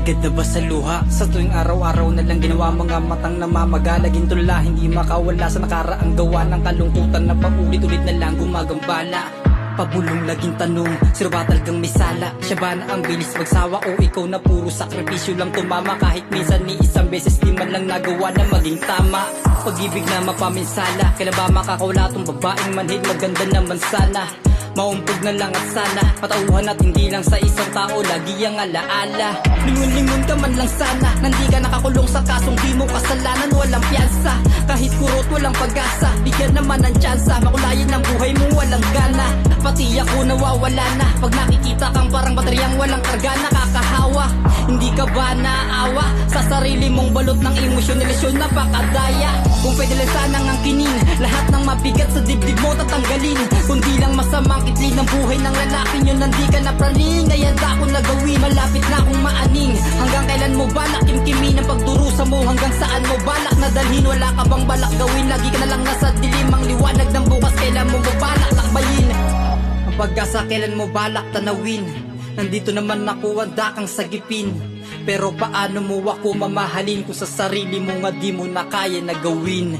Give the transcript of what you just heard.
Agad na ba sa luha? Sa tuwing araw-araw na lang ginawa, mga matang namamagala, gintula, hindi makawala sa nakaraang gawa ng kalungkutan na paulit-ulit na lang gumagambala. Pabulong laging tanong, sino ba talagang may sala? Siya ba na ang bilis magsawa o ikaw na puro sakripisyo lang tumama? Kahit minsan ni isang beses di man lang nagawa na maging tama. Pag-ibig na mapaminsala, kailan ba makakawala tong babaeng manhid? Maganda naman sana, maumpog na lang at sana patauhan at hindi lang sa isang tao lagi ang alaala. Lingon-lingon ka man lang sana, nandi ka nakakulong sa kasong di mo kasalanan. Walang piyansa, kahit kurot walang pag-asa, bigyan naman ng tsansa. Makulayin ang buhay mo walang gana, pati ako nawawala na. Pag nakikita kang parang bateryang walang karga, nakakahawa. Hindi ka ba naawa sa sarili mong balot ng emosyon, relasyon, napakadaya? Kung pwede lang sanang angkinin lahat ng mabigat sa dibdib mo tatanggalin, kundi lang masamang kitli ng buhay ng lalaki nyo. Nandi ka na praning, ngayon ako nagawin. Malapit na akong maaning, hanggang kailan mo balak kimkimin ang pagdurusa mo? Hanggang saan mo balak na dalhin? Wala ka bang balak gawin? Lagi ka na lang nasa dilim, ang liwanag ng bukas kailan mo balak lakbayin? Ang pag-asa kailan mo balak tanawin? Nandito naman ako, handa kang sagipin. Pero paano mo ako mamahalin kung sa sarili mo nga di mo na kaya na gawin?